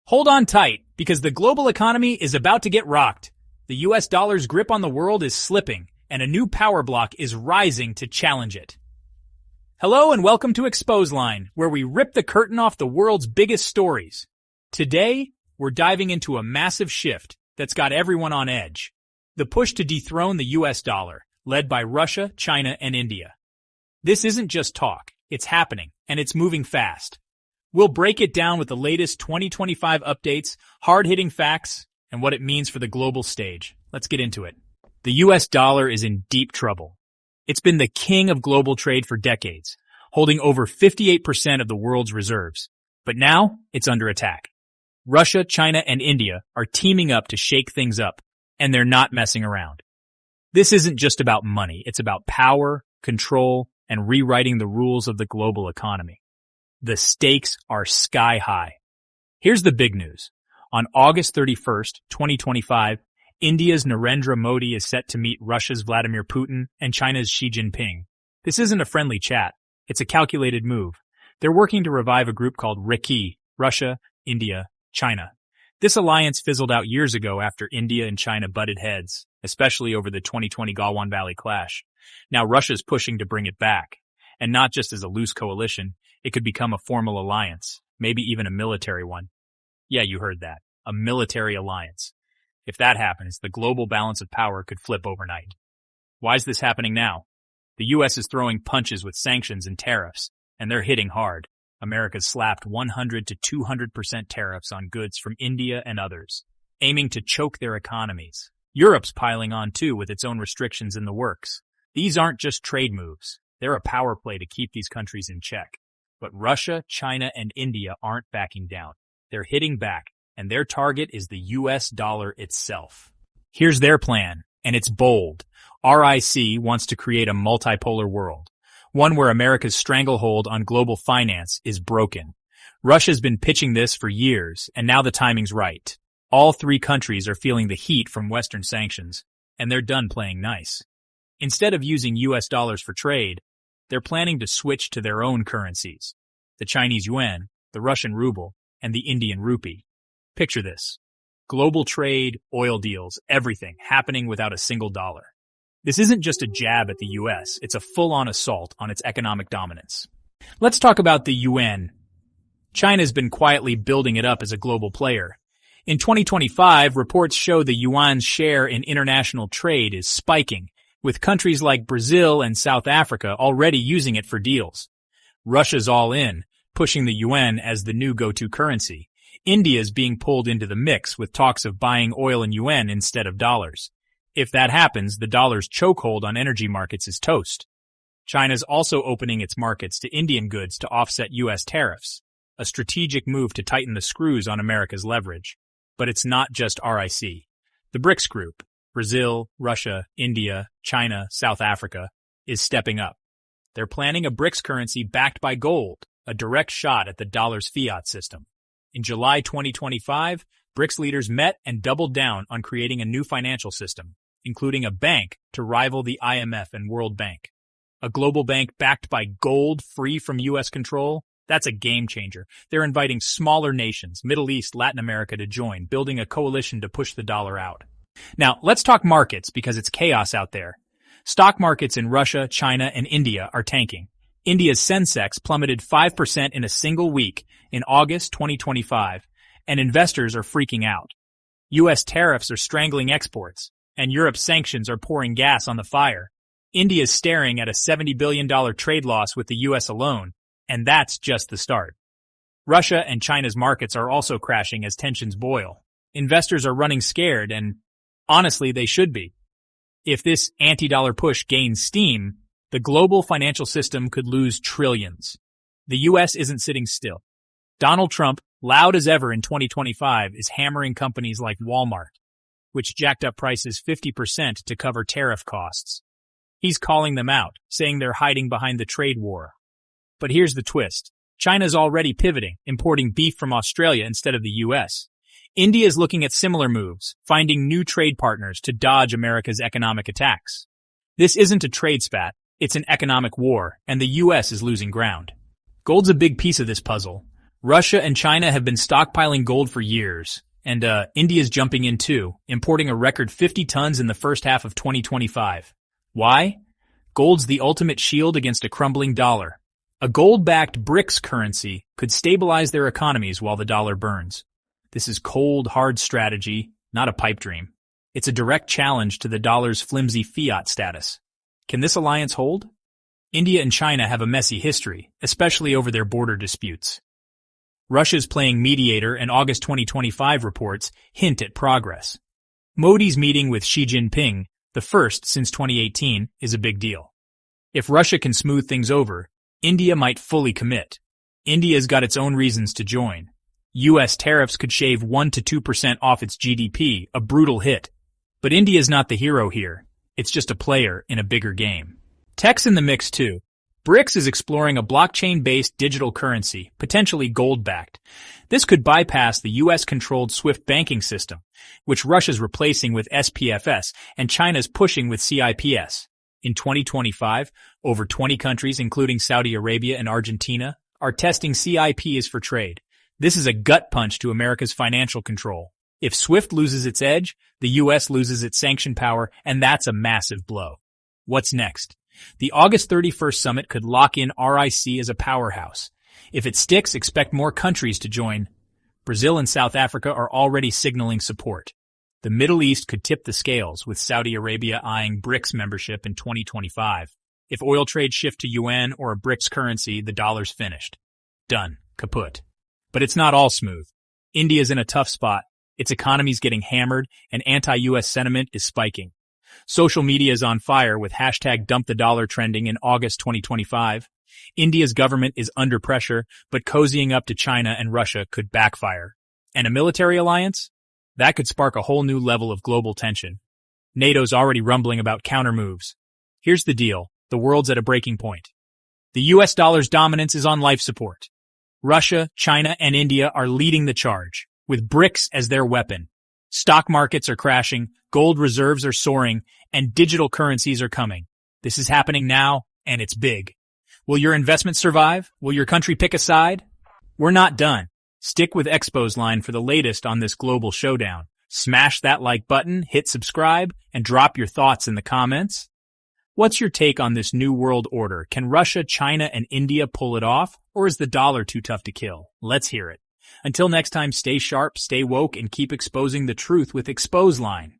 Hold on tight, because the global economy is about to get rocked. The US dollar's grip on the world is slipping, and a new power block is rising to challenge it. Hello and welcome to Expose Line, where we rip the curtain off the world's biggest stories. Today, we're diving into a massive shift that's got everyone on edge. The push to dethrone the US dollar, led by Russia, China, and India. This isn't just talk, it's happening, and it's moving fast. We'll break it down with the latest 2025 updates, hard-hitting facts, and what it means for the global stage. Let's get into it. The US dollar is in deep trouble. It's been the king of global trade for decades, holding over 58% of the world's reserves. But now, it's under attack. Russia, China, and India are teaming up to shake things up, and they're not messing around. This isn't just about money, it's about power, control, and rewriting the rules of the global economy. The stakes are sky high. Here's the big news. On August 31st, 2025, India's Narendra Modi is set to meet Russia's Vladimir Putin and China's Xi Jinping. This isn't a friendly chat. It's a calculated move. They're working to revive a group called RICI, Russia, India, China. This alliance fizzled out years ago after India and China butted heads, especially over the 2020 Galwan Valley clash. Now Russia's pushing to bring it back. And not just as a loose coalition, it could become a formal alliance, maybe even a military one. Yeah, you heard that. A military alliance. If that happens, the global balance of power could flip overnight. Why is this happening now? The US is throwing punches with sanctions and tariffs, and they're hitting hard. America's slapped 100 to 200% tariffs on goods from India and others, aiming to choke their economies. Europe's piling on too with its own restrictions in the works. These aren't just trade moves. They're a power play to keep these countries in check. But Russia, China, and India aren't backing down. They're hitting back, and their target is the US dollar itself. Here's their plan, and it's bold. RIC wants to create a multipolar world, one where America's stranglehold on global finance is broken. Russia's been pitching this for years, and now the timing's right. All three countries are feeling the heat from Western sanctions, and they're done playing nice. Instead of using US dollars for trade, they're planning to switch to their own currencies. The Chinese yuan, the Russian ruble, and the Indian rupee. Picture this. Global trade, oil deals, everything happening without a single dollar. This isn't just a jab at the US, it's a full-on assault on its economic dominance. Let's talk about the yuan. China's been quietly building it up as a global player. In 2025, reports show the yuan's share in international trade is spiking, with countries like Brazil and South Africa already using it for deals. Russia's all in, pushing the yuan as the new go-to currency. India's being pulled into the mix with talks of buying oil in yuan instead of dollars. If that happens, the dollar's chokehold on energy markets is toast. China's also opening its markets to Indian goods to offset US tariffs, a strategic move to tighten the screws on America's leverage. But it's not just RIC. The BRICS group, Brazil, Russia, India, China, South Africa, is stepping up. They're planning a BRICS currency backed by gold, a direct shot at the dollar's fiat system. In July 2025, BRICS leaders met and doubled down on creating a new financial system, including a bank to rival the IMF and World Bank. A global bank backed by gold free from US control? That's a game changer. They're inviting smaller nations, Middle East, Latin America to join, building a coalition to push the dollar out. Now, let's talk markets because it's chaos out there. Stock markets in Russia, China, and India are tanking. India's Sensex plummeted 5% in a single week in August 2025, and investors are freaking out. US tariffs are strangling exports, and Europe's sanctions are pouring gas on the fire. India's staring at a $70 billion trade loss with the US alone, and that's just the start. Russia and China's markets are also crashing as tensions boil. Investors are running scared, and honestly, they should be. If this anti-dollar push gains steam, the global financial system could lose trillions. The US isn't sitting still. Donald Trump, loud as ever in 2025, is hammering companies like Walmart, which jacked up prices 50% to cover tariff costs. He's calling them out, saying they're hiding behind the trade war. But here's the twist. China's already pivoting, importing beef from Australia instead of the US. India is looking at similar moves, finding new trade partners to dodge America's economic attacks. This isn't a trade spat, it's an economic war, and the US is losing ground. Gold's a big piece of this puzzle. Russia and China have been stockpiling gold for years, and India's jumping in too, importing a record 50 tons in the first half of 2025. Why? Gold's the ultimate shield against a crumbling dollar. A gold-backed BRICS currency could stabilize their economies while the dollar burns. This is cold, hard strategy, not a pipe dream. It's a direct challenge to the dollar's flimsy fiat status. Can this alliance hold? India and China have a messy history, especially over their border disputes. Russia's playing mediator and August 2025 reports hint at progress. Modi's meeting with Xi Jinping, the first since 2018, is a big deal. If Russia can smooth things over, India might fully commit. India's got its own reasons to join. U.S. tariffs could shave 1 to 2% off its GDP, a brutal hit. But India's not the hero here. It's just a player in a bigger game. Tech's in the mix too. BRICS is exploring a blockchain-based digital currency, potentially gold-backed. This could bypass the U.S.-controlled SWIFT banking system, which Russia's replacing with SPFS and China's pushing with CIPS. In 2025, over 20 countries, including Saudi Arabia and Argentina, are testing CIPs for trade. This is a gut punch to America's financial control. If SWIFT loses its edge, the U.S. loses its sanction power, and that's a massive blow. What's next? The August 31st summit could lock in RIC as a powerhouse. If it sticks, expect more countries to join. Brazil and South Africa are already signaling support. The Middle East could tip the scales, with Saudi Arabia eyeing BRICS membership in 2025. If oil trades shift to yuan or a BRICS currency, the dollar's finished. Done. Kaput. But it's not all smooth. India's in a tough spot. Its economy's getting hammered, and anti-U.S. sentiment is spiking. Social media is on fire with hashtag dump the dollar trending in August 2025. India's government is under pressure, but cozying up to China and Russia could backfire. And a military alliance? That could spark a whole new level of global tension. NATO's already rumbling about countermoves. Here's the deal. The world's at a breaking point. The US dollar's dominance is on life support. Russia, China, and India are leading the charge, with BRICS as their weapon. Stock markets are crashing, gold reserves are soaring, and digital currencies are coming. This is happening now, and it's big. Will your investment survive? Will your country pick a side? We're not done. Stick with Expo's line for the latest on this global showdown. Smash that like button, hit subscribe, and drop your thoughts in the comments. What's your take on this new world order? Can Russia, China, and India pull it off, or is the dollar too tough to kill? Let's hear it. Until next time, stay sharp, stay woke, and keep exposing the truth with Expo's line.